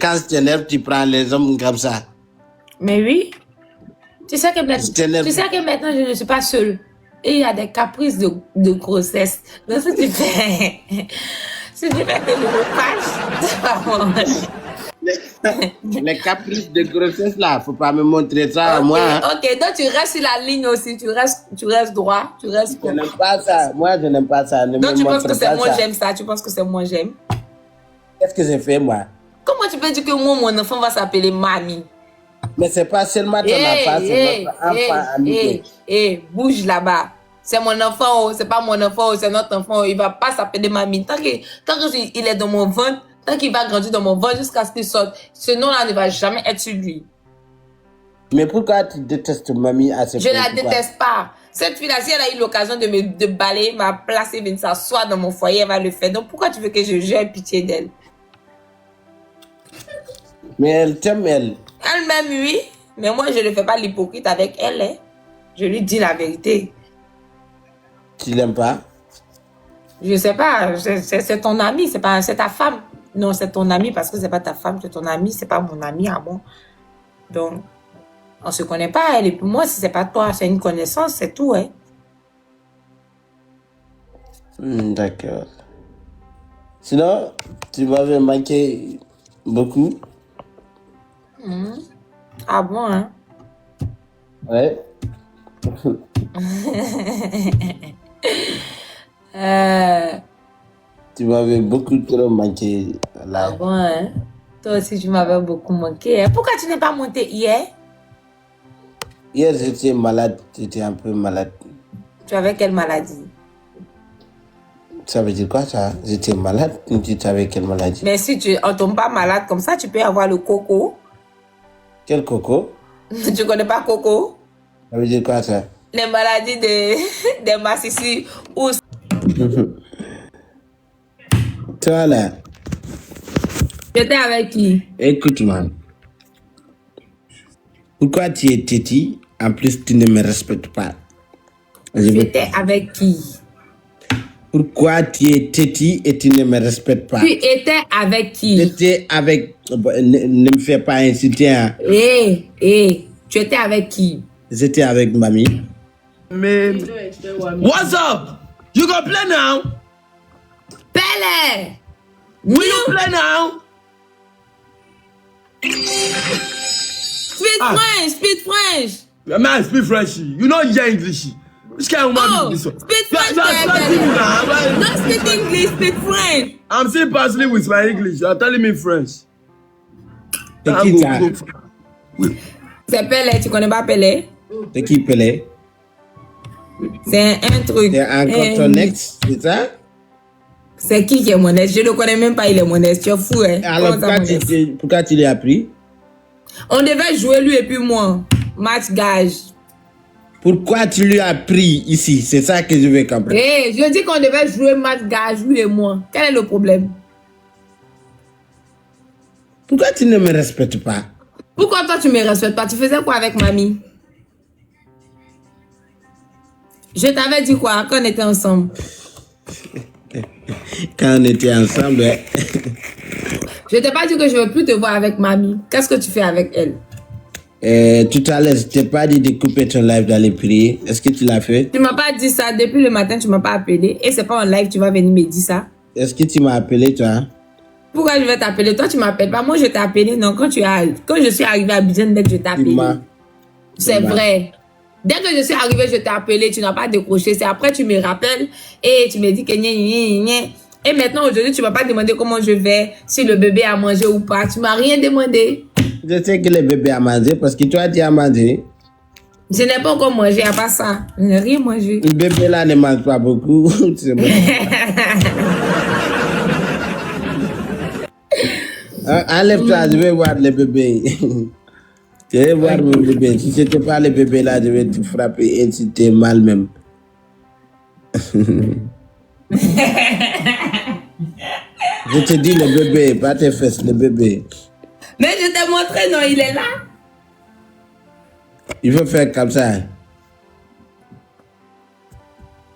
Quand tu t'énerves, tu prends les hommes comme ça. Mais oui. Tu sais que maintenant, je ne suis pas seule. Et il y a des caprices de grossesse. Donc, si tu fais tes Les caprices de grossesse là, faut pas me montrer ça à moi. Hein. Ok, donc tu restes sur la ligne aussi, tu restes droit, tu restes. Je n'aime pas ça. Moi, je n'aime pas ça. Donc tu penses que c'est moi j'aime ça? Tu penses que c'est moi j'aime? Qu'est-ce que j'ai fait moi? Comment tu peux dire que moi mon enfant va s'appeler mamie? Mais c'est pas seulement ton enfant, c'est notre enfant ami. Bouge là-bas. C'est mon enfant, oh, c'est pas mon enfant, oh, c'est notre enfant. Oh, il va pas s'appeler mamie. Tant qu'il est dans mon ventre, tant qu'il va grandir dans mon ventre jusqu'à ce qu'il sorte, ce nom-là ne va jamais être sur lui. Mais pourquoi tu détestes mamie à ce point? Je la déteste pas. Cette fille-là, si elle a eu l'occasion de balayer ma place et venir s'asseoir dans mon foyer, elle va le faire. Donc pourquoi tu veux que j'ai pitié d'elle? Mais elle t'aime, elle. Elle-même, oui. Mais moi, je ne fais pas l'hypocrite avec elle. Hein. Je lui dis la vérité. Tu l'aimes pas? Je sais pas. C'est ton ami, c'est ta femme. Non, c'est ton ami parce que c'est pas ta femme, c'est ton ami, c'est pas mon ami à moi. Donc, on se connaît pas, elle et pour moi, si c'est pas toi, c'est une connaissance, c'est tout, hein. D'accord. Sinon, tu m'avais manqué beaucoup. Ah bon, hein? Ouais. Tu m'avais beaucoup trop manqué là. Ah bon, hein? Toi aussi, tu m'avais beaucoup manqué. Hein? Pourquoi tu n'es pas monté hier? Hier, j'étais malade. J'étais un peu malade. Tu avais quelle maladie? Ça veut dire quoi ça? J'étais malade. Tu savais quelle maladie? Mais si on tombe pas malade comme ça, tu peux avoir le coco. Quel coco? Tu connais pas coco? Ça veut dire quoi ça? Les maladies des massissis ou... Toi là. J'étais avec qui? Écoute-moi. Pourquoi tu es têti? En plus, tu ne me respectes pas. J'étais avec qui? Pourquoi tu es têti et tu ne me respectes pas? Tu étais avec qui? J'étais avec... Ne me fais pas insulter. Hein. Tu étais avec qui? J'étais avec mamie. Man, what's up? You gonna play now? Pele! Will you play now? Speak French. Man, I speak French. You know hear English. Which kind of man is this one? Speak French. Don't speak English, speak French. I'm still puzzling with my English. You're telling me French. C'est qui ça? C'est Pelé, tu connais pas Pelé? C'est qui Pelé? C'est un truc. C'est encore ton ex, c'est ça? C'est qui est mon ex? Je ne connais même pas, il est mon ex. Tu es fou, hein? Alors pourquoi tu l'as appris? On devait jouer lui et puis moi. Match gage. Pourquoi tu lui as pris ici? C'est ça que je veux comprendre. Je dis qu'on devait jouer match gage, lui et moi. Quel est le problème? Pourquoi tu ne me respectes pas? Pourquoi toi tu me respectes pas? Tu faisais quoi avec mamie? Je t'avais dit quoi quand on était ensemble? Quand on était ensemble... Je t'ai pas dit que je veux plus te voir avec mamie. Qu'est-ce que tu fais avec elle? Tout à l'heure, je t'ai pas dit de couper ton live d'aller prier. Est-ce que tu l'as fait? Tu m'as pas dit ça. Depuis le matin, tu m'as pas appelé. Et c'est pas en live, tu vas venir me dire ça. Est-ce que tu m'as appelé, toi? Pourquoi je vais t'appeler? Toi, tu m'appelles pas. Moi, je t'ai appelé. Non, quand je suis arrivé à Abidjan, dès que je t'ai appelé. C'est vrai. Dès que je suis arrivé, je t'ai appelé. Tu n'as pas décroché. C'est après, tu me rappelles. Et tu me dis que Et maintenant, aujourd'hui, tu m'as pas demandé comment je vais, si le bébé a mangé ou pas. Tu m'as rien demandé. Je sais que le bébé a mangé parce que toi, tu as mangé. Je n'ai pas encore mangé, à part ça. Je n'ai rien mangé. Le bébé là ne mange pas beaucoup. Enlève-toi, je vais voir le bébé. Je vais voir mon bébé. Si ce n'était pas le bébé là, je vais te frapper et si t'es mal même. Je te dis le bébé, pas tes fesses, le bébé. Mais je t'ai montré, non, il est là. Il faut faire comme ça.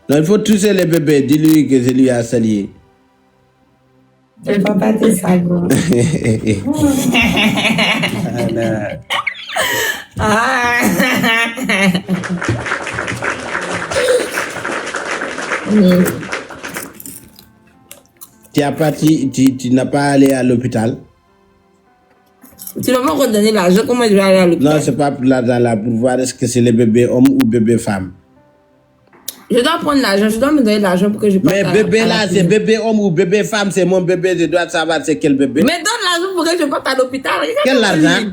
Non, il faut toucher le bébé. Dis-lui que je lui ai salié. Le papa de Sago. Ah. Tu n'as pas allé à l'hôpital? Tu vas me redonner l'argent, comment je vais aller à l'hôpital? Non, c'est pas pour l'argent là, pour voir est-ce que c'est le bébé homme ou bébé femme. Je dois prendre l'argent, je dois me donner l'argent pour que je passe. Mais bébé là, c'est bébé homme ou bébé femme, c'est mon bébé, je dois savoir c'est quel bébé. Mais donne l'argent pour que je parte à l'hôpital. Quel argent?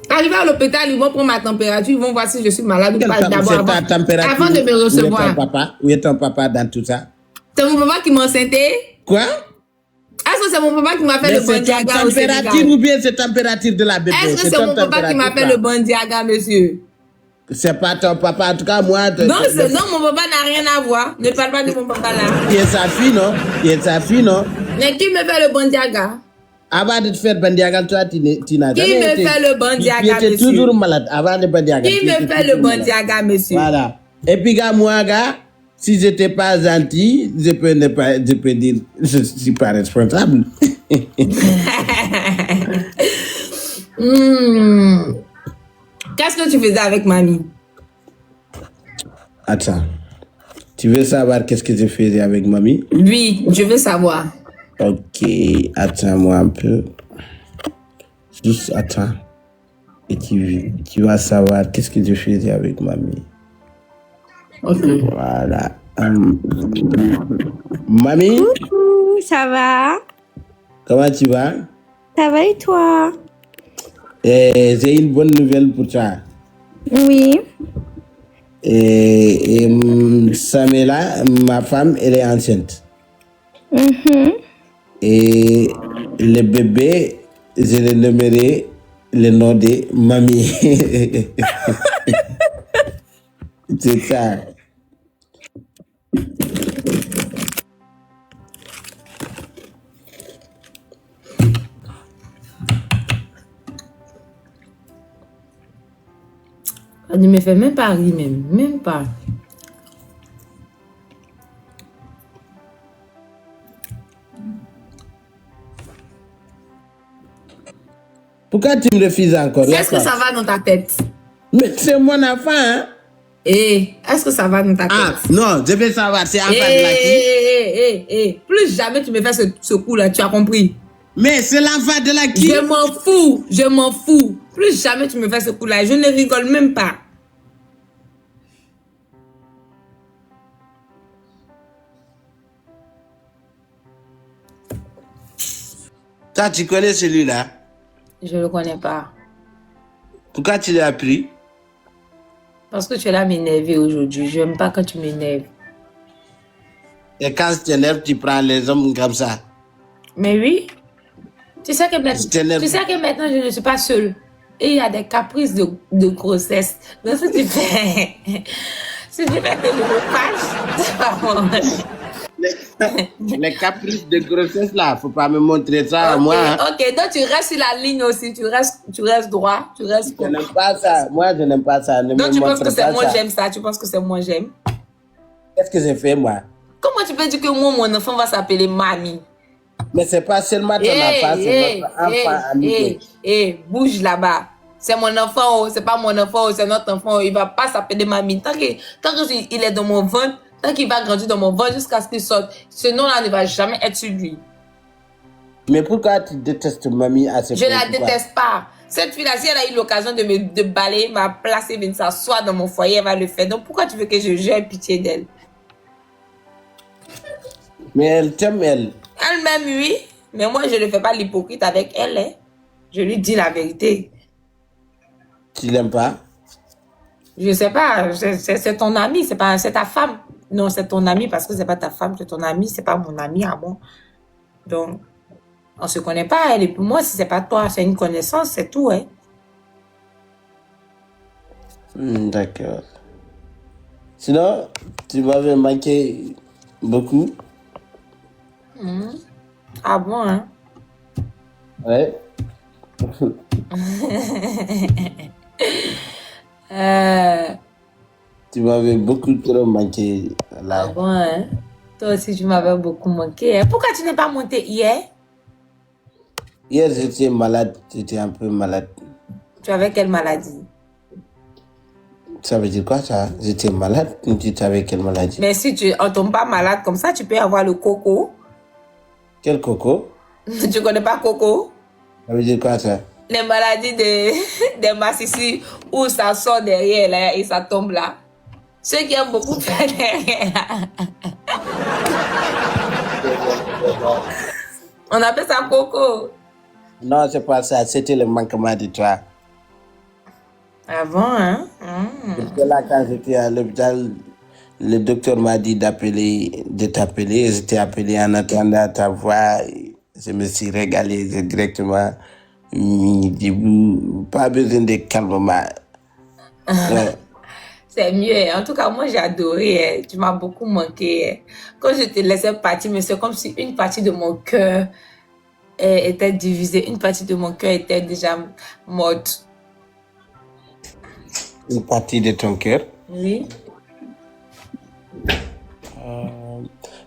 Arrivé à l'hôpital, ils vont prendre ma température, ils vont voir si je suis malade ou pas d'abord C'est ta température. avant de me recevoir. Où est ton papa dans tout ça? C'est mon papa qui m'a enceinté? Quoi? Est-ce que c'est mon papa qui m'a fait le bon diaga au Sénégal? Température ou bien c'est température de la bébé? Est-ce que c'est mon papa qui m'a fait le bon diaga, monsieur? C'est pas ton papa, en tout cas moi. Non, mon papa n'a rien à voir. Ne parle pas de mon papa là. Il est sa fille, non? Il est sa fille, non? Mais qui me fait le bon diaga? Avant de te faire bandiagal, toi, tu n'as jamais Qui me fait le bon diaga, monsieur? Tu étais toujours malade avant le bandiagal. Qui me fait le bon diaga, monsieur? Voilà. Et puis, moi, si je n'étais pas gentil, je peux dire, je ne suis pas responsable. Qu'est-ce que tu faisais avec mamie? Attends. Tu veux savoir qu'est-ce que je faisais avec mamie? Oui, je veux savoir. Ok, attends-moi un peu. Juste attends. Et tu vas savoir qu'est-ce que je faisais avec mamie. Ok. Voilà. Mamie? Coucou, ça va? Comment tu vas? Ça va et toi? J'ai une bonne nouvelle pour toi. Oui. Samela, ma femme, elle est enceinte. Mhm. Et le bébé, je le nommerai le nom de mamie. C'est ça. On ne me fait même pas rire, même pas. Pourquoi tu me refuses encore? Est-ce que ça va dans ta tête? Mais c'est mon enfant, hein? Est-ce que ça va dans ta tête? Ah, non, je veux savoir, c'est enfant de la qui? Plus jamais tu me fais ce coup-là, tu as compris? Mais c'est l'enfant de la qui? Je m'en fous. Plus jamais tu me fais ce coup-là, je ne rigole même pas. Toi, tu connais celui-là? Je ne le connais pas. Pourquoi tu l'as pris? Parce que tu es là à m'énerver aujourd'hui. Je n'aime pas quand tu m'énerves. Et quand tu t'énerves, tu prends les hommes comme ça. Mais oui. Tu sais que maintenant, je ne suis pas seule. Et il y a des caprices de grossesse. Donc si tu fais... si tu fais que le repas, les caprices de grossesse là, faut pas me montrer ça à moi. Hein. Ok, donc tu restes sur la ligne aussi, tu restes droit, tu restes. Je n'aime pas ça, moi je n'aime pas ça. Donc tu penses que c'est moi j'aime ça, tu penses que c'est moi j'aime. Qu'est-ce que j'ai fait moi? Comment tu peux dire que moi mon enfant va s'appeler mamie? Mais c'est pas seulement ton enfant, c'est notre enfant ami. Bouge là-bas. C'est mon enfant, c'est pas mon enfant, c'est notre enfant, il va pas s'appeler mamie. Tant qu'il est dans mon ventre, tant qu'il va grandir dans mon ventre jusqu'à ce qu'il sorte, ce nom-là ne va jamais être sur lui. Mais pourquoi tu détestes mamie à ce point? Je la déteste pas. Cette fille-là, si elle a eu l'occasion de balayer ma place et venir s'asseoir dans mon foyer, elle va le faire. Donc pourquoi tu veux que j'ai pitié d'elle? Mais elle t'aime, elle. Elle-même, oui. Mais moi, je ne fais pas l'hypocrite avec elle. Hein. Je lui dis la vérité. Tu l'aimes pas? Je sais pas. C'est ton ami, c'est ta femme. Non, c'est ton ami parce que c'est pas ta femme, c'est ton ami, c'est pas mon ami à moi. Donc, on se connaît pas, elle et pour moi, si c'est pas toi, c'est une connaissance, c'est tout, hein. D'accord. Sinon, tu m'avais manqué beaucoup. Ah bon, hein? Ouais. Tu m'avais beaucoup trop manqué là. Ah bon, hein? Toi aussi, tu m'avais beaucoup manqué. Hein. Pourquoi tu n'es pas monté hier? Hier, j'étais malade. J'étais un peu malade. Tu avais quelle maladie? Ça veut dire quoi ça? J'étais malade. Tu avais quelle maladie? Mais si on tombe pas malade comme ça, tu peux avoir le coco. Quel coco? Tu connais pas coco? Ça veut dire quoi ça? Les maladies des massissis où ça sort derrière là, et ça tombe là. Ceux qui aiment beaucoup faire derrière là. On appelle ça coco. Non, c'est pas ça. C'était le manquement de toi. Ah bon, hein? Parce que là, quand j'étais à l'hôpital, le docteur m'a dit de t'appeler. Je t'ai appelé en attendant ta voix. Je me suis régalé directement. Pas besoin de calmement. Ouais. C'est mieux. En tout cas, moi, j'ai adoré. Tu m'as beaucoup manqué. Quand je te laissais partir, mais c'est comme si une partie de mon cœur était divisée. Une partie de mon cœur était déjà morte. Une partie de ton cœur? Oui.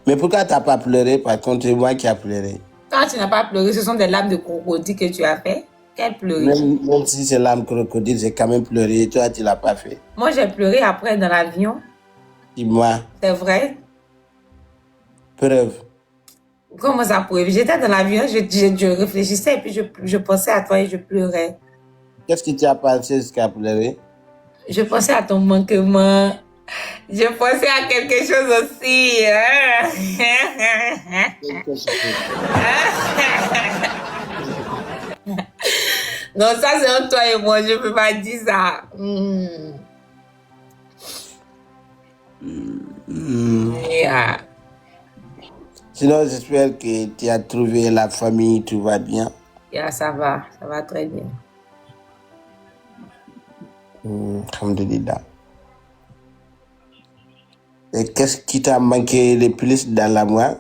Mais pourquoi tu n'as pas pleuré? Par contre, c'est moi qui ai pleuré. Quand tu n'as pas pleuré, ce sont des larmes de crocodile que tu as fait. Quelle pleurer? Même si c'est larmes crocodile, j'ai quand même pleuré. Et toi, tu ne l'as pas fait. Moi, j'ai pleuré après dans l'avion. Dis-moi. C'est vrai? Preuve. Comment ça preuve? J'étais dans l'avion, je réfléchissais et puis je pensais à toi et je pleurais. Qu'est-ce que tu as pensé jusqu'à pleurer? Je pensais à ton manquement. Je pensais à quelque chose aussi. Hein? Non, ça c'est entre toi et moi, je ne peux pas dire ça. Yeah. Sinon, j'espère que tu as trouvé la famille, tout va bien. Yeah, ça va très bien. Alhamdulillah. Et qu'est-ce qui t'a manqué le plus dans la mois?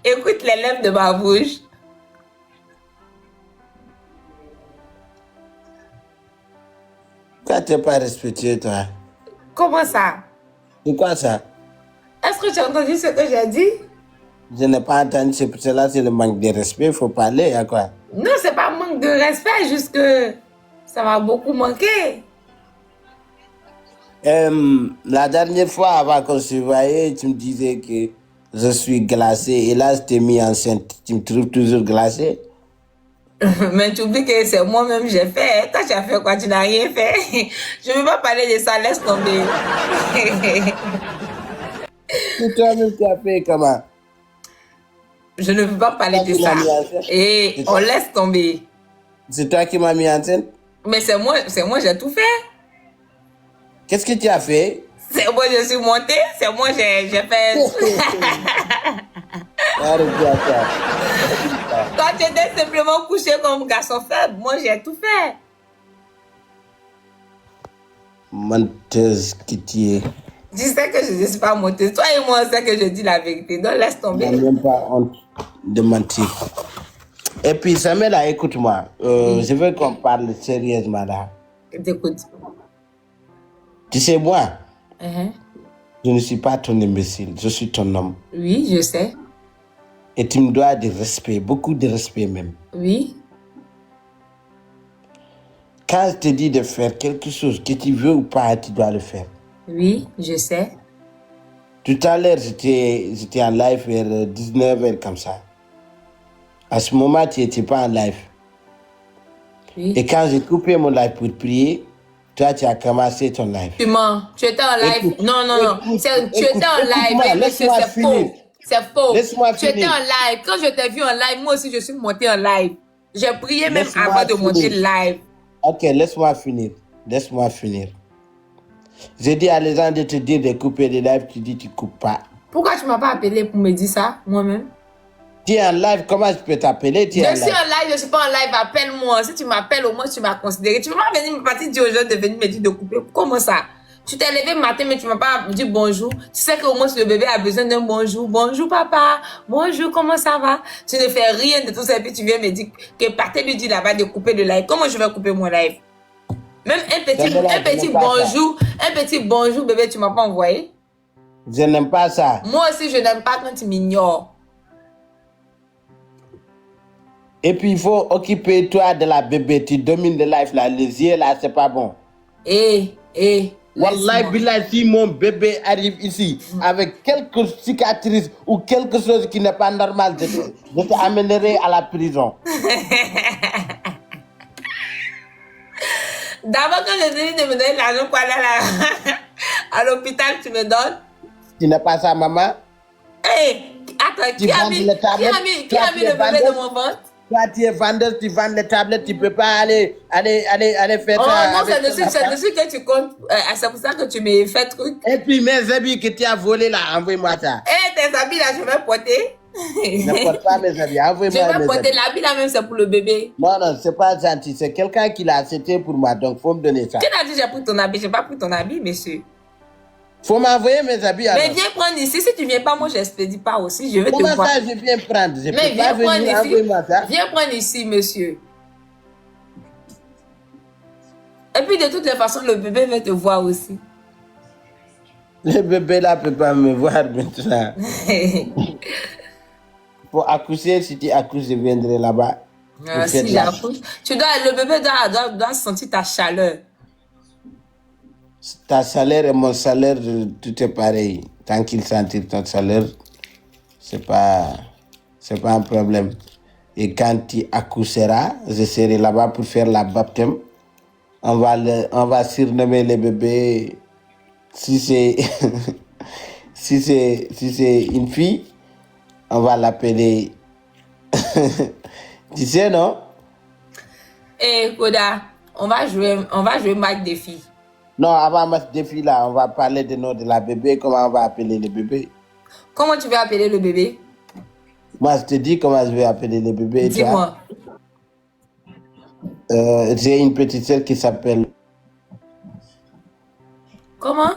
Écoute les lèvres de ma bouche. Pourquoi tu n'es pas respectueux, toi? Comment ça? C'est quoi ça? Est-ce que tu as entendu ce que j'ai dit? Je n'ai pas entendu, c'est pour cela, c'est le manque de respect, il faut parler, à quoi? Non, c'est pas un manque de respect, juste que ça m'a beaucoup manqué. La dernière fois, avant qu'on se voyait, tu me disais que je suis glacé, et là, je t'ai mis enceinte. Tu me trouves toujours glacé? Mais tu oublies que c'est moi-même j'ai fait. Toi, tu as fait quoi? Tu n'as rien fait. Je ne veux pas parler de ça, laisse tomber. C'est toi-même qui as fait comment? Je ne veux pas parler de ça. Et on laisse tomber. C'est toi qui m'as mis enceinte? Mais c'est moi, j'ai tout fait. Qu'est-ce que tu as fait? C'est moi, je suis montée. C'est moi, j'ai fait. Toi, tu étais simplement couché comme garçon faible. Moi, j'ai tout fait. Menteuse que tu es. Tu sais que je ne suis pas menteuse. Toi et moi, on sait que je dis la vérité. Donc, laisse tomber. Je n'ai même pas honte de mentir. Et puis, Samela, écoute-moi. Je veux qu'on parle sérieusement là. T'écoute. Tu sais, moi, je ne suis pas ton imbécile. Je suis ton homme. Oui, je sais. Et tu me dois de respect, beaucoup de respect même. Oui. Quand je te dis de faire quelque chose, que tu veux ou pas, tu dois le faire. Oui, je sais. Tout à l'heure, j'étais en live vers 19h comme ça. À ce moment, tu n'étais pas en live. Oui. Et quand j'ai coupé mon live pour prier, toi, tu as commencé ton live. Tu mens. Tu étais en live. Écoute, non. Tu étais en live. Monsieur, c'est faux. C'est faux. Laisse-moi Tu étais en live. Quand je t'ai vu en live, moi aussi, je suis montée en live. J'ai prié même avant de monter live. Ok, laisse-moi finir. Laisse-moi finir. J'ai dit à les gens de te dire de couper les lives, tu dis tu ne coupes pas. Pourquoi tu ne m'as pas appelé pour me dire ça, moi-même? Tu es en live, comment je peux t'appeler? Je suis en live, je ne suis pas en live, appelle-moi. Si tu m'appelles, au moins tu m'as considéré. Tu ne peux pas venir me partir dire aux gens de venir me dire de couper. Comment ça? Tu t'es levé le matin, mais tu m'as pas dit bonjour. Tu sais qu'au moins le bébé a besoin d'un bonjour. Bonjour papa. Bonjour, comment ça va? Tu ne fais rien de tout ça et puis tu viens me dire que partez lui dire là-bas de couper le live. Comment je vais couper mon live? Même un petit bonjour bébé, tu m'as pas envoyé? Je n'aime pas ça. Moi aussi, je n'aime pas quand tu m'ignores. Et puis, il faut occuper toi de la bébé. Tu domines le live là. Les yeux là, c'est pas bon. Wallahi, billah, si mon bébé arrive ici avec quelques cicatrices ou quelque chose qui n'est pas normal, je t'amènerai à la prison. D'abord, quand je te dis de me donner l'argent pour aller à l'hôpital, tu me donnes. Tu n'as pas ça, maman? Attends, qui a mis le bébé de mon ventre? Toi, tu es vendeuse, tu vends les tablettes, tu ne peux pas aller faire ça. Oh non, c'est dessus que tu comptes. C'est pour ça que tu me fais truc. Et puis mes habits que tu as volés là, envoie-moi ça. Tes habits là, je vais porter. Ne porte pas mes habits, envoie-moi. Je vais porter l'habit là même, c'est pour le bébé. Non, c'est pas gentil. C'est quelqu'un qui l'a acheté pour moi, donc il faut me donner ça. Qui t'a dit j'ai pris ton habit? Je n'ai pas pris ton habit, monsieur. Faut m'envoyer mes habits alors. Mais viens prendre ici. Si tu viens pas, moi je n'expédie pas aussi. Je vais Comment te voir. ça, je viens prendre? Je Mais peux pas venir, envoie-moi ça. Viens prendre ici, monsieur. Et puis de toutes les façons, le bébé va te voir aussi. Le bébé là peut pas me voir maintenant. Pour accoucher, si tu accouches, je viendrai là-bas. Si j'accouche, le bébé doit sentir ta chaleur. Ta salaire et mon salaire, tout est pareil. Tant qu'il sentit ton salaire, c'est pas un problème. Et quand tu accoucheras, je serai là-bas pour faire la baptême. On va surnommer le bébé. Si c'est si c'est une fille, on va l'appeler. Tu sais, non? Koda, on va jouer match des filles. Non, avant match des filles là, on va parler du nom de la bébé, comment on va appeler le bébé. Comment tu vas appeler le bébé? Moi, je te dis comment je vais appeler le bébé. Dis-moi. J'ai une petite sœur qui s'appelle... Comment?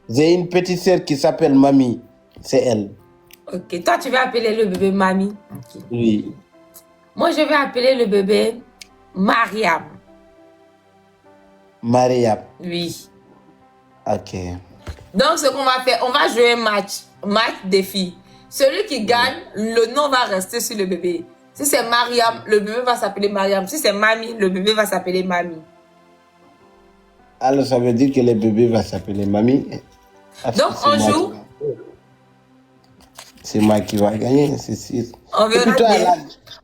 J'ai une petite sœur qui s'appelle Mamie. C'est elle. Ok. Toi, tu vas appeler le bébé Mamie. Okay. Oui. Moi, je vais appeler le bébé Mariam. Mariam. Oui. Ok. Donc, ce qu'on va faire, on va jouer un match des filles. Celui qui gagne, le nom va rester sur le bébé. Si c'est Mariam, le bébé va s'appeler Mariam. Si c'est Mamie, le bébé va s'appeler Mamie. Alors, ça veut dire que le bébé va s'appeler Mamie. Donc, on joue. C'est moi qui va gagner, c'est sûr. On verra bien.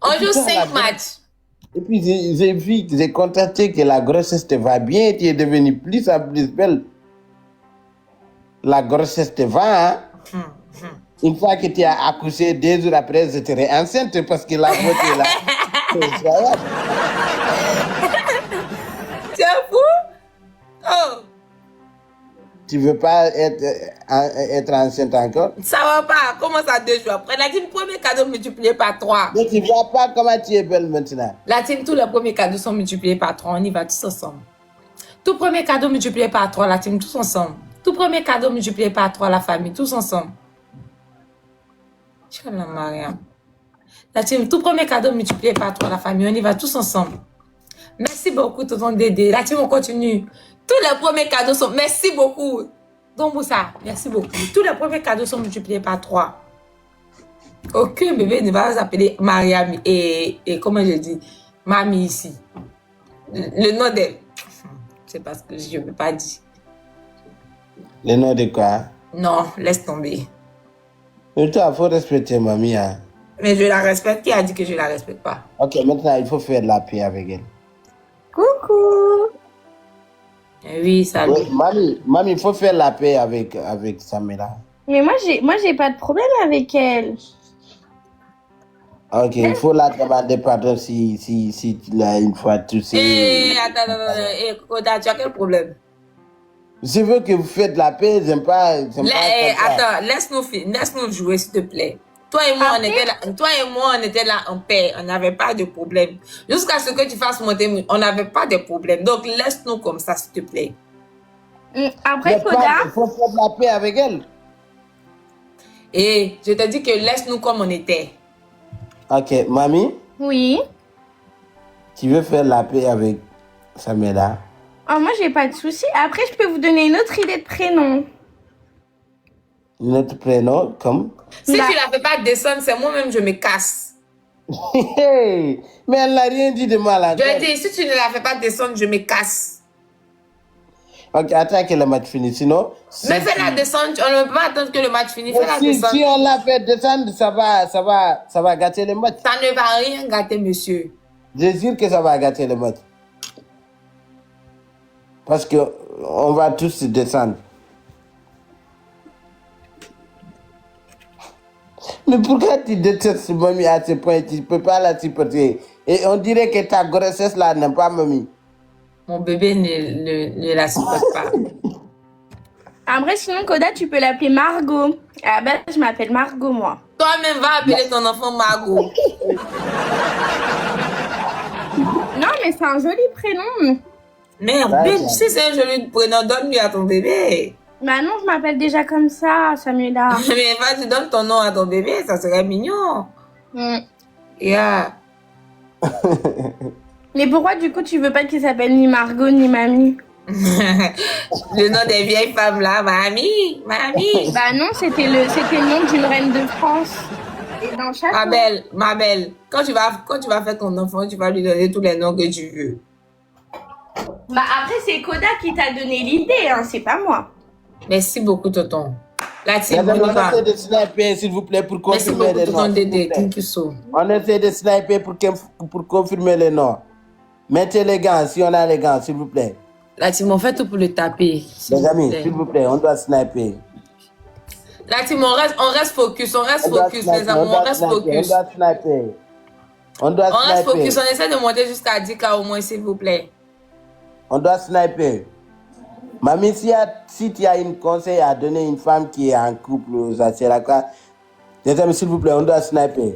On joue 5 matchs. Et puis, j'ai constaté que la grossesse te va bien. Tu es devenue plus en plus belle. La grossesse te va, hein? Une fois que tu as accouché, 2 jours après, je serai enceinte parce que la beauté est là. Tu es fou? Oh! Tu veux pas être enceinte encore? Ça va pas. Comment ça 2 jours après? La team, premier cadeau multiplié par 3. Mais tu vois pas comment tu es belle maintenant. La team, tous les premiers cadeaux sont multipliés par 3. On y va tous ensemble. Tout premier cadeau multiplié par 3, la team, tous ensemble. Tout premier cadeau multiplié par 3, la famille, tous ensemble. Inch'Allah, Mariam. La team, tout premier cadeau multiplié par 3, la famille, on y va tous ensemble. Merci beaucoup, tonton Dédé. La team, on continue. Tous les premiers cadeaux sont... Merci beaucoup. Donc, Moussa, merci beaucoup. Tous les premiers cadeaux sont multipliés par 3. Aucun bébé ne va s'appeler Mariam et comment je dis, Mamie ici. Le nom de... C'est parce que je ne peux pas dire. Le nom de quoi? Non, laisse tomber. Mais toi, il faut respecter Mamie. Hein? Mais je la respecte. Qui a dit que je ne la respecte pas? Ok, maintenant, il faut faire la paix avec elle. Coucou. Oui, salut. Oui, Mamie, il faut faire la paix avec Samira. Mais moi, j'ai pas de problème avec elle. Ok, il faut la demander pardon si tu l'as une fois touché. Attends, Koda, tu as quel problème? Je veux que vous faites la paix, j'aime pas attends, laisse-nous jouer, s'il te plaît. Toi et moi, on était là en paix, on n'avait pas de problème. Jusqu'à ce que tu fasses monter, on n'avait pas de problème. Donc, laisse-nous comme ça, s'il te plaît. Après, Il Koda, faut faire la paix avec elle. Et je te dis que laisse-nous comme on était. Ok, mamie, oui. tu veux faire la paix avec Samira? Oh, moi, j'ai pas de souci. Après, je peux vous donner une autre idée de prénom. Notre prénom, comme? Si Bah. tu la fais pas descendre, c'est moi-même, je me casse. Mais elle n'a rien dit de mal à Je dis, si tu ne la fais pas descendre, je me casse. Ok, attends que le match finisse. Sinon, Mais fais-la descendre, on ne peut pas attendre que le match finisse. Fais-la descendre. si on la fait descendre, ça va gâter le match. Ça ne va rien gâter, monsieur. Je jure que ça va gâter le match. Parce que on va tous descendre. Mais pourquoi tu détestes mamie à ce point? Tu ne peux pas la supporter. Et on dirait que ta grossesse là n'aime pas mamie. Mon bébé ne la supporte pas. Après, sinon, Koda, tu peux l'appeler Margot. À la base, je m'appelle Margot, moi. Toi-même, va appeler ton enfant Margot. Non, mais c'est un joli prénom. Merde, si c'est un joli prénom, donne-lui à ton bébé. Bah non, je m'appelle déjà comme ça, Samuela. Mais vas-y, donne ton nom à ton bébé, ça serait mignon. Yeah. Mais pourquoi, du coup, tu veux pas qu'il s'appelle ni Margot, ni Mamie? Le nom des vieilles femmes là, mamie. Bah non, c'était le nom d'une reine de France. Et dans chaque Ma belle, quand tu vas faire ton enfant, tu vas lui donner tous les noms que tu veux. Bah après, c'est Koda qui t'a donné l'idée, hein, c'est pas moi. Merci beaucoup, tonton. La team, on essaie de sniper, s'il vous plaît, pour merci confirmer beaucoup, les tonton noms. Dédé. Thank you so. On essaie de sniper pour confirmer les noms. Mettez les gants, si on a les gants, s'il vous plaît. La team, on fait tout pour le taper. Les amis, s'il vous plaît, on doit sniper. La team, on reste focus, les amis, on reste focus. On doit sniper. On reste focus, on essaie de monter jusqu'à 10K au moins, s'il vous plaît. On doit sniper. Mamie, si tu as un conseil à donner à une femme qui est en couple, ça c'est la quoi? Les amis, s'il vous plaît, on doit sniper.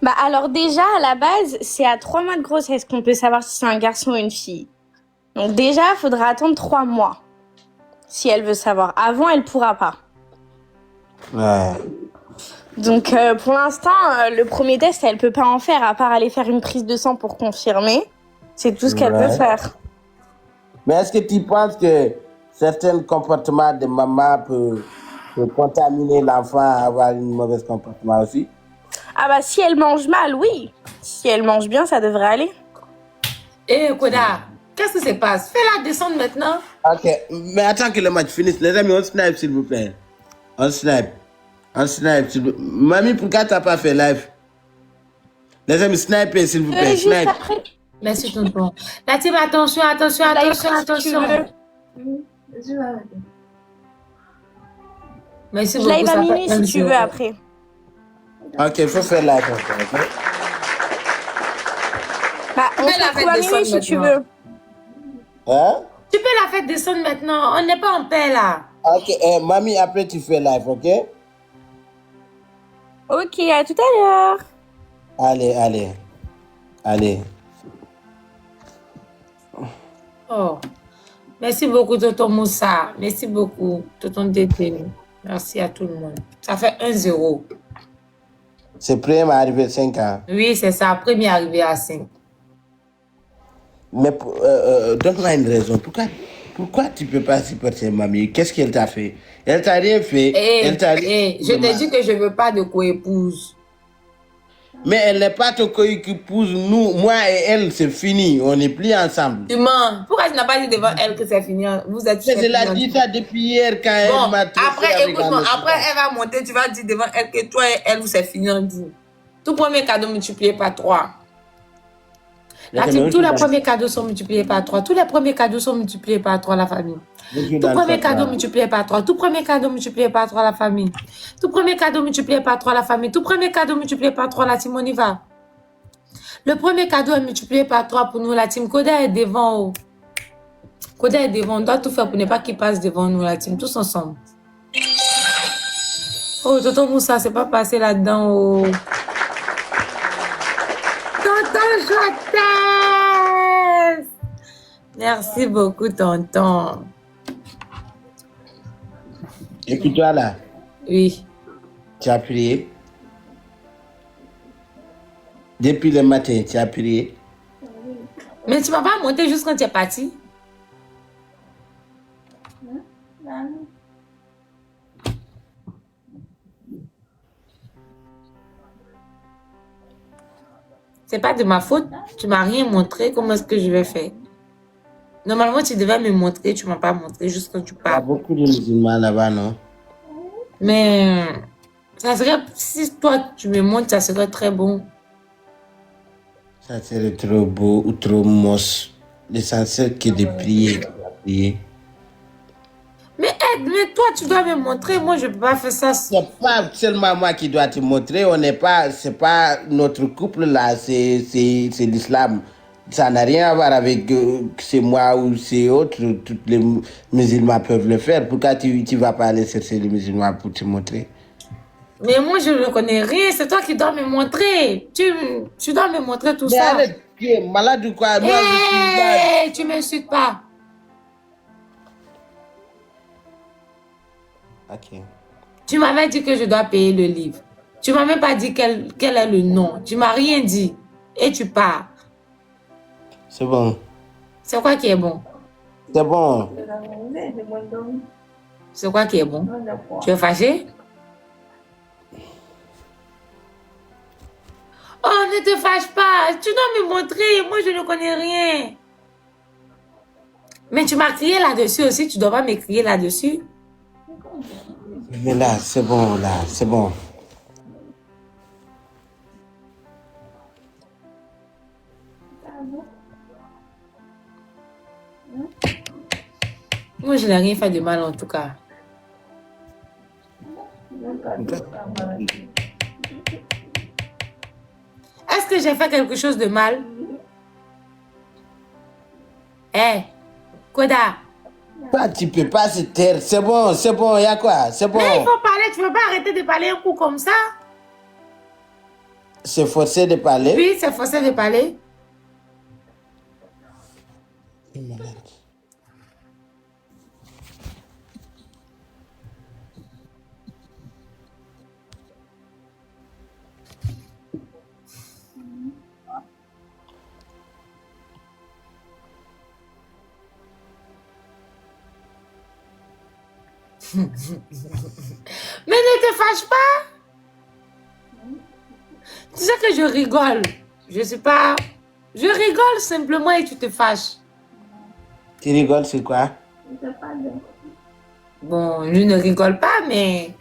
Bah alors déjà, à la base, c'est à 3 mois de grossesse qu'on peut savoir si c'est un garçon ou une fille. Donc déjà, il faudra attendre 3 mois. Si elle veut savoir. Avant, elle pourra pas. Ouais. Donc pour l'instant, le premier test, elle peut pas en faire, à part aller faire une prise de sang pour confirmer. C'est tout ce qu'elle peut faire. Mais est-ce que tu penses que certains comportements de maman peuvent contaminer l'enfant à avoir un mauvais comportement aussi? Ah bah si elle mange mal, oui. Si elle mange bien, ça devrait aller. Eh Koda, qu'est-ce qui se passe? Fais-la descendre maintenant. Ok, mais attends que le match finisse. Les amis, on snipe s'il vous plaît. On snipe. S'il vous plaît. Mamie, pourquoi t'as pas fait live? Les amis, sniper s'il vous plaît. Juste Snipe. après. Merci tonton. La team, attention. Merci Je beaucoup. live à ça minuit fait si tu veux après. Ok, il faut faire live. Okay? Bah, on Mais se la retrouve fête à de minuit sonne si tu maintenant. veux. Hein? Tu peux la faire descendre maintenant. On n'est pas en paix là. Ok, mamie, après tu fais live, ok? Ok, à tout à l'heure. Allez. Oh. Merci beaucoup, tonton Moussa. Merci beaucoup, tonton Dédé. Merci à tout le monde. Ça fait 1-0. C'est prêt à arriver 5 ans. Oui, c'est ça. Premier arrivé à 5. Mais donne-moi une raison. Pourquoi tu ne peux pas supporter mamie? Qu'est-ce qu'elle t'a fait? Elle t'a rien fait. Elle t'a rien Je te dis que je ne veux pas de co-épouse. Mais elle n'est pas ton co-épouse. Nous, moi et elle, c'est fini. On n'est plus ensemble. Tu mens. Pourquoi tu n'as pas dit devant elle que c'est fini? Vous êtes Mais elle a dit ça depuis hier quand elle m'a trouvé. Après, écoute-moi. Après, elle va monter. Tu vas dire devant elle que toi et elle, vous c'est fini en vous. Tout premier cadeau multiplié par 3. Tous les premiers cadeaux sont multipliés par 3. Tous les premiers cadeaux sont multipliés par 3, la famille. Tout premier cadeau multiplié par 3. Tout premier cadeau multiplié par 3, la famille. Tout premier cadeau multiplié par 3, la famille. Tout premier cadeau multiplié par 3, la team, on y va. Le premier cadeau est multiplié par 3 pour nous, la team. Koda est devant. Oh. Koda est devant. On doit tout faire pour ne pas qu'il passe devant nous, la team. Tous ensemble. Oh, tonton Moussa, c'est pas passé là-dedans. Oh. Tonton Jotas! Merci beaucoup, tonton. Et puis toi là, Oui. tu as prié? Depuis le matin, tu as prié? Mais tu m'as pas monté juste quand tu es parti. C'est pas de ma faute. Tu m'as rien montré. Comment est-ce que je vais faire? Normalement, tu devais me montrer. Tu m'as pas montré juste quand tu Il y a parles. beaucoup de musulmans là-bas, non? Mais ça serait, si toi tu me montres, ça serait très bon. Ça serait trop beau ou trop moche. L'essentiel que de prier. prier. Mais toi, tu dois me montrer. Moi, je peux pas faire ça. C'est pas seulement moi qui dois te montrer. On n'est pas, c'est pas notre couple là, c'est l'islam. Ça n'a rien à voir avec c'est moi ou c'est autre. Tous les musulmans peuvent le faire. Pourquoi tu vas pas aller chercher les musulmans pour te montrer? Mais moi, je ne connais rien. C'est toi qui dois me montrer. Tu dois me montrer tout Mais ça. arrête, tu es malade ou quoi? Moi, je suis malade. Hey, tu m'insultes pas. Ok. Tu m'avais dit que je dois payer le livre. Tu m'as même pas dit quel est le nom. Tu m'as rien dit. Et tu pars. C'est bon. C'est quoi qui est bon? C'est bon. C'est quoi qui est bon? Tu es fâché? Oh, ne te fâche pas. Tu dois me montrer. Moi, je ne connais rien. Mais tu m'as crié là-dessus aussi. Tu dois pas me crier là-dessus. Mais là, c'est bon, là, c'est bon. Moi, je n'ai rien fait de mal en tout cas. Est-ce que j'ai fait quelque chose de mal? Eh, Koda. Toi, tu peux pas se taire. C'est bon, il y a quoi? C'est bon. Mais il faut parler. Tu ne peux pas arrêter de parler un coup comme ça. C'est forcé de parler. Oui, c'est forcé de parler. Mais ne te fâche pas. Tu sais que je rigole. Je sais pas. Je rigole simplement et tu te fâches. Tu rigoles, c'est quoi? Bon, je ne rigole pas, mais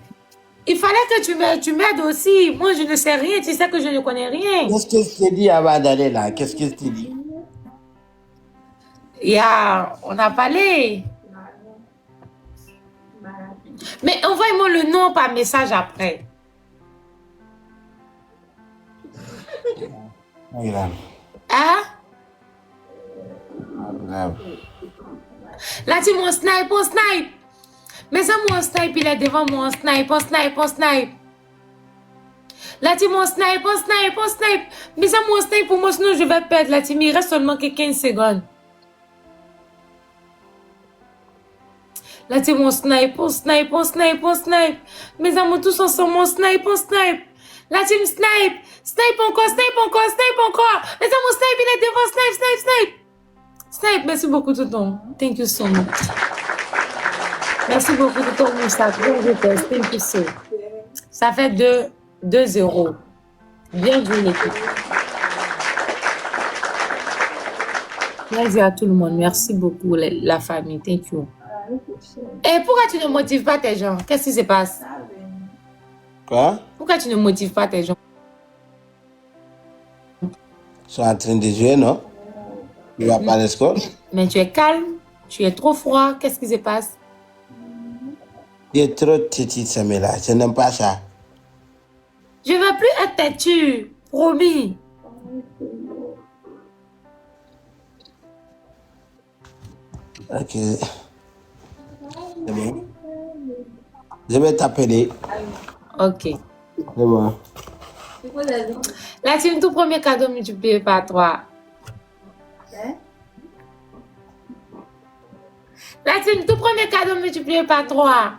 il fallait que tu m'aides aussi. Moi, je ne sais rien. Tu sais que je ne connais rien. Qu'est-ce que je t'ai dit avant d'aller là? Qu'est-ce que je t'ai dit? On a parlé. Mais envoie-moi le nom par message après. Grave. Hein? Grave. Là, tu mon snipe, on snipe. Mais ça, mon snipe, il est devant moi, on snipe, on snipe, on snipe. Là, tu mon snipe, on snipe, on snipe. Mais ça, mon snipe, pour moi, sinon je vais perdre. Là, tu il reste seulement que 15 secondes. Là, tu mon snipe, on snipe, on snipe, on snipe. Mes amours, tous ensemble, on snipe, on snipe. Là, tu me snipe. Snipe encore, snipe encore, snipe encore. Mes amours, snipe, il est devant, snipe, snipe, snipe. Snipe, merci beaucoup, Tonton. Thank you so much. Merci beaucoup, Tonton Moussa. Je teste. Thank you so. Ça fait 2-0. Bien joué, l'équipe. Merci à tout le monde. Merci beaucoup, la famille. Thank you. Et pourquoi tu ne motives pas tes gens? Qu'est-ce qui se passe? Quoi? Pourquoi tu ne motives pas tes gens? Ils sont en train de jouer, non? Tu vas pas à l'école? Mais tu es calme, tu es trop froid. Qu'est-ce qui se passe? Tu es trop têtu, Samela. Je n'aime pas ça. Je ne veux plus être têtu. Promis. Ok. C'est bon. Je vais t'appeler. Ok. C'est bon. La team, tout premier cadeau multiplié par 3. La team, tout premier cadeau multiplié par 3.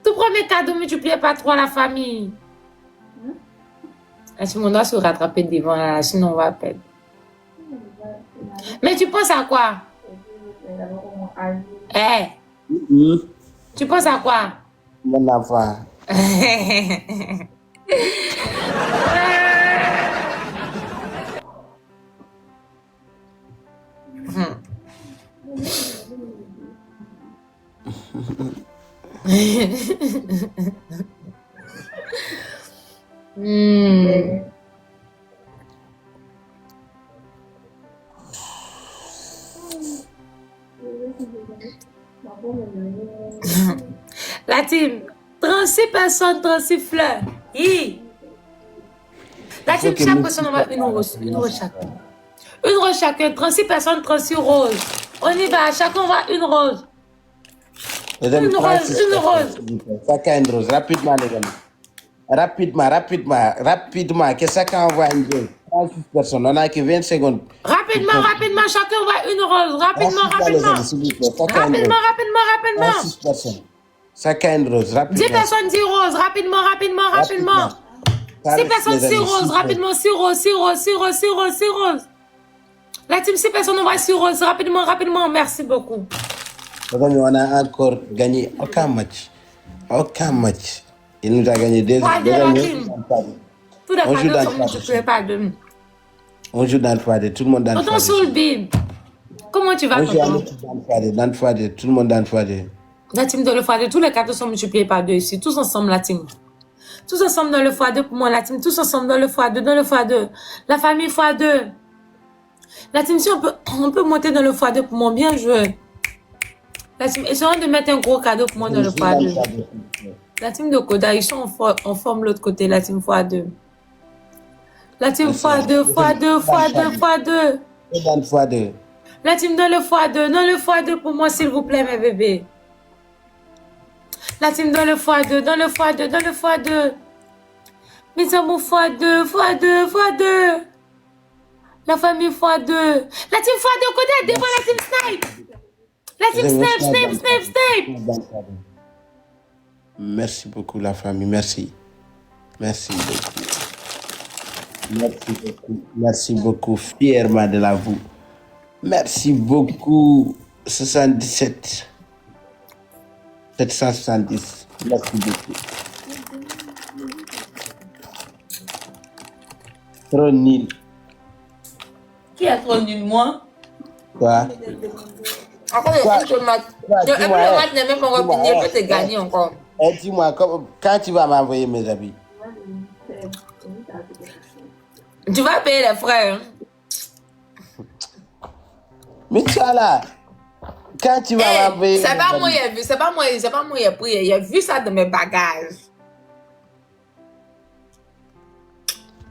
Tout premier cadeau multiplié par 3 la famille. Tout le monde doit se rattraper devant là, sinon on va perdre. Mais tu penses à quoi? Tu penses à quoi? Mon enfant. La team, 36 personnes, 36 fleurs. La team, chaque personne on va une rose chacun. Une rose chacun, 36 personnes, 36 roses. On y va, chacun va une rose. Une rose. Chacun une rose, rapidement les amis. Rapidement, que chacun envoie une rose. 36 personnes, on n'a que 20 secondes. Rapidement, chacun va une rose. Rapidement. 36 personnes. Chacun une rose, rapidement. 10 personnes, 10 roses. Rapidement. 6 personnes, 6 roses. Rapidement, 6 roses. La team, 6 personnes, on va 6 roses. Rapidement. Merci beaucoup. On a encore gagné aucun match. Il nous a gagné 2 Tout le cadeau sont multipliés par 2. On joue dans le foyer, tout le monde dans le foyer. Sur le bib. Comment tu vas, on joue dans le foyer, tout le monde dans le foyer. La team dans le foyer, tous les cadeaux sont multipliés par 2 ici. Tous ensemble, la team. Tous ensemble dans le foyer pour moi, la team. Tous ensemble dans le foyer, La famille foyer. La team, si on peut monter dans le foyer pour moi, bien joué. La team, essayons de mettre un gros cadeau pour moi dans le foyer. La team de Koda, ils sont en forme l'autre côté, la team x2. La team x2. La team dans le x2 pour moi, s'il vous plaît, mes bébés. La team dans le x2. Mes amours x2. La famille x2. La team x2 Koda, devant la team Snipe. La team Snipe. Merci beaucoup la famille, merci beaucoup, fièrement de l'avou. Merci beaucoup, 77 770, merci beaucoup. Trop nul. Qui a trop nul, moi? Quoi? Encore le match n'est même pas encore fini, peut te gagner encore. Et dis-moi, quand tu vas m'envoyer mes habits? Tu vas payer les frais. Hein? Mais tu as là, quand tu vas m'envoyer... C'est pas moi qui ai pris, il a vu ça dans mes bagages.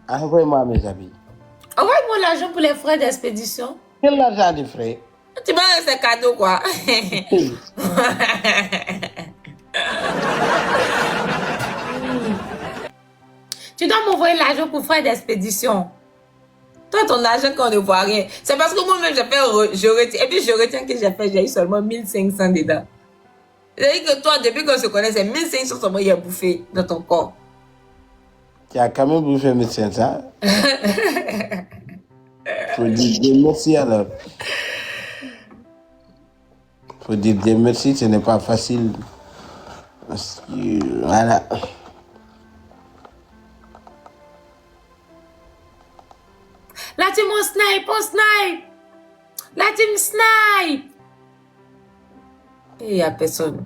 Envoie-moi mes habits. Envoie-moi l'argent pour les frais d'expédition. Quel argent de frais? Tu vas c'est cadeau quoi. Tu dois m'envoyer l'argent pour frais d'expédition. Toi, ton argent qu'on ne voit rien. C'est parce que moi-même, je retiens. Et puis, je retiens que j'ai eu seulement 1500 dedans. C'est-à-dire que toi, depuis qu'on se connaît, c'est 1500 seulement il a bouffé dans ton corps. Tu as quand même bouffé 1500. Faut dire Dieu merci alors. Faut dire Dieu merci, ce n'est pas facile. Parce que, voilà. La team on snipe. La team snipe. Et il n'y a personne.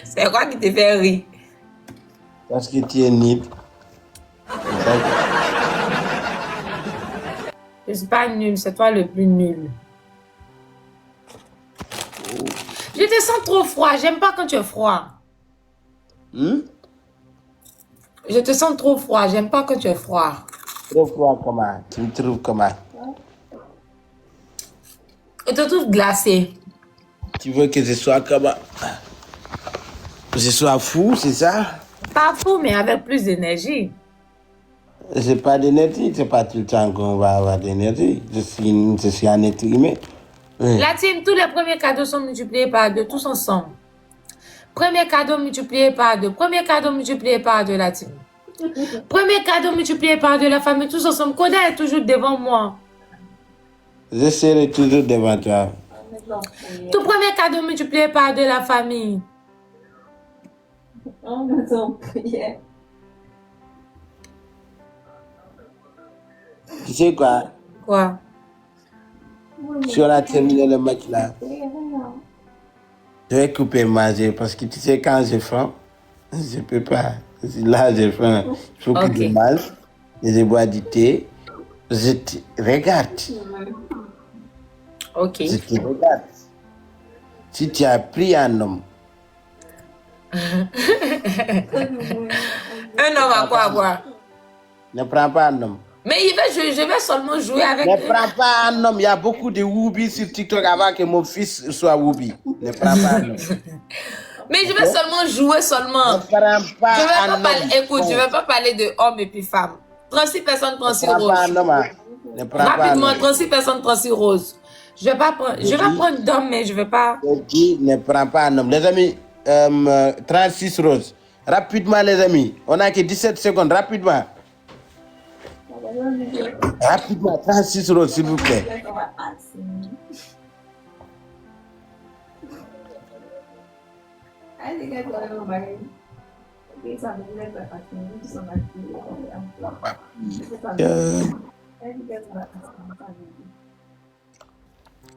C'est quoi qui te fait rire? Parce que tu es nul. Je ne suis pas nul, c'est toi le plus nul. Je te sens trop froid, j'aime pas quand tu es froid. Je te sens trop froid, j'aime pas quand tu es froid. Trop froid comment? Tu me trouves comment? Je te trouve glacé. Tu veux que je sois comment? Je sois fou, c'est ça? Pas fou, mais avec plus d'énergie. J'ai pas d'énergie, c'est pas tout le temps qu'on va avoir d'énergie. Je suis un être humain. Oui. La team, tous les premiers cadeaux sont multipliés par 2, tous ensemble. Premier cadeau multiplié par 2. Premier cadeau multiplié par 2, la team. Premier cadeau multiplié par 2, la famille, tous ensemble. Koda est toujours devant moi. Je serai toujours devant toi. Tout premier cadeau multiplié par 2, la famille. Tu sais quoi? Quoi? Si on a terminé le match là, je vais couper manger parce que tu sais, quand j'ai faim, je peux pas. Là, j'ai faim. Il faut que Ok. je mange et je bois du thé. Je te regarde. Ok. Je te regarde. Si tu as pris un homme, Un homme à quoi boire? ne prends pas un homme. Mais je vais seulement jouer avec Ne lui. prends pas un homme. Il y a beaucoup de Whoopi sur TikTok avant que mon fils soit Whoopi. Ne prends pas un homme. Mais je vais seulement jouer seulement. Ne prends pas Je vais un pas homme. parler, écoute, je vais pas parler de hommes et puis femmes. 36 personnes, 36 Ne prends pas roses. un homme. Hein. Ne prends pas un Rapidement, homme. 36 personnes, 36 roses. Je vais prendre d'hommes, mais je vais pas. Je dis, ne prends pas un homme. Les amis, 36 roses. Rapidement, les amis. On n'a que 17 secondes. Rapidement. Rapidement, 36 roses, s'il vous plaît.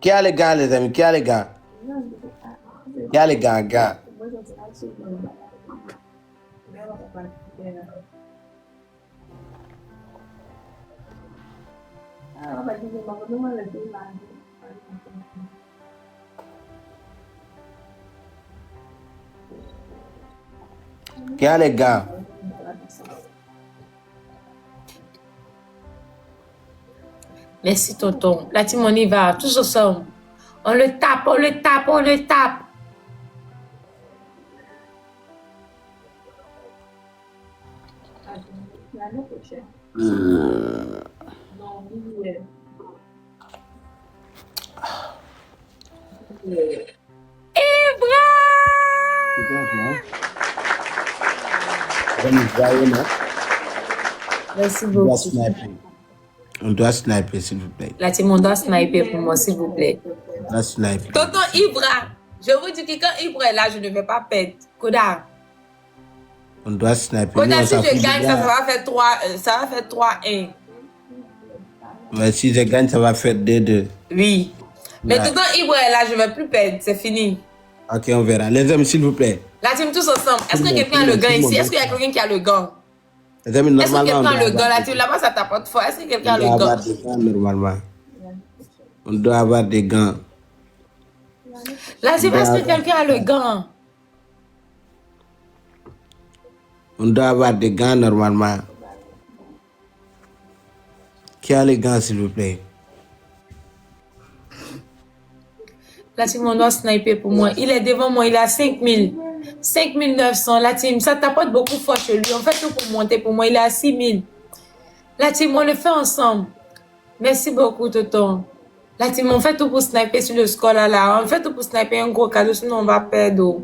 Qui a les gars, les amis? Qui a les gars? Qui a les gars? Qui a les gars? Merci, tonton. La team, on y va. Tous ensemble. On le tape, on le tape, on le tape. Merci beaucoup. On doit sniper, s'il vous plaît. La team, on doit sniper pour moi, s'il vous plaît. On doit sniper. Tonton Ibra, je vous dis que quand Ibra est là, je ne vais pas perdre. Koda. On doit sniper. Koda, Nous, si on s'en je fout gagne, de ça bien. va faire 3, ça va faire 3-1. Ouais, si je gagne, ça va faire 2-2. Oui. Mais Ouais. tonton Ibra est là, je ne vais plus perdre. C'est fini. Ok, on verra. Les amis, s'il vous plaît. La team, tous ensemble. Est-ce que Tout le quelqu'un a monde, le gant tout le ici? monde. Est-ce qu'il y a quelqu'un qui a le gant? Les amis, Est-ce que normalement, quelqu'un a le doit gant? La avoir team, là-bas, ça tapote fort. Est-ce que quelqu'un a des- le on doit gant? avoir des gants, normalement. On doit avoir des gants. La team, est-ce que quelqu'un a le gant? On doit avoir des gants, normalement. Qui a les gants, s'il vous plaît? La team, on doit sniper pour moi. Il est devant moi, il est à 5000. 5900. La team, ça tapote beaucoup fort chez lui. On fait tout pour monter pour moi. Il est à 6000. La team, on le fait ensemble. Merci beaucoup, tonton. La team, on fait tout pour sniper sur le score là. On fait tout pour sniper un gros cadeau, sinon on va perdre.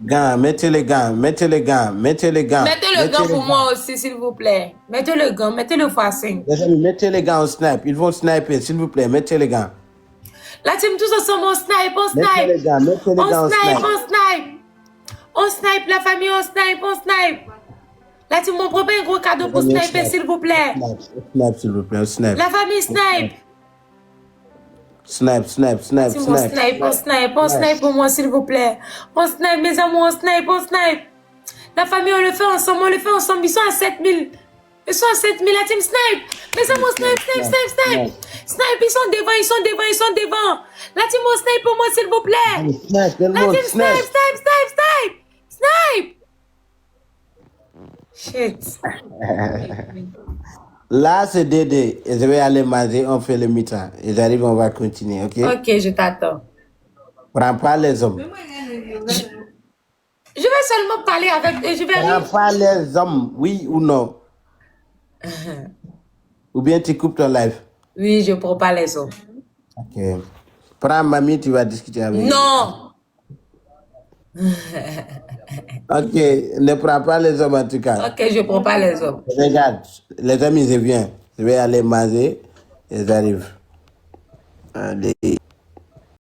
Gants, mettez les gants, mettez les gants, mettez les gants. Mettez le gant pour moi aussi, s'il vous plaît. Mettez le gant, mettez le x5. Les amis, mettez les gants au snipe. Ils vont sniper, s'il vous plaît. Mettez les gants. La team, tous ensemble, on snipe, on Mettez les snipe. gants, mettez les On gants au snipe, snipe. on snipe. On snipe, la famille, on snipe, on snipe. La team, on prépare un gros cadeau pour La famille, on sniper, snipe. s'il vous plaît. Snipe, s'il vous plaît, au snipe. La famille snipe. Snipe, snipe, snipe, Team, on snipe. snipe, on snipe, on snipe pour moi, s'il vous plaît. On snipe, mes amours, on snipe, on snipe. La famille, on le fait ensemble, on le fait ensemble. Ils sont à 7000. Ils sont à 7000, la team snipe. Mes amours, snipe, snipe, snipe, snipe. Snipe, ils sont devant, ils sont devant, ils sont devant. La team, on snipe pour moi, s'il vous plaît. Snipe, tout le La monde, team snipe, snipe. snipe, snipe, snipe. Shit. Là, c'est Dédé. Et je vais aller manger, on fait le mi-temps. Et j'arrive, on va continuer, ok? Ok, je t'attends. Prends pas les hommes. Je vais seulement parler avec eux. Je vais Prends pas les hommes, oui ou non? Ou bien tu coupes ton live. Oui, je prends pas les autres. Ok. Prends mamie, tu vas discuter avec elle. Non. Ok, ne prends pas les hommes en tout cas. Ok, je prends pas les hommes. Regarde, les amis, je viens. Je vais aller manger et j'arrive. Allez.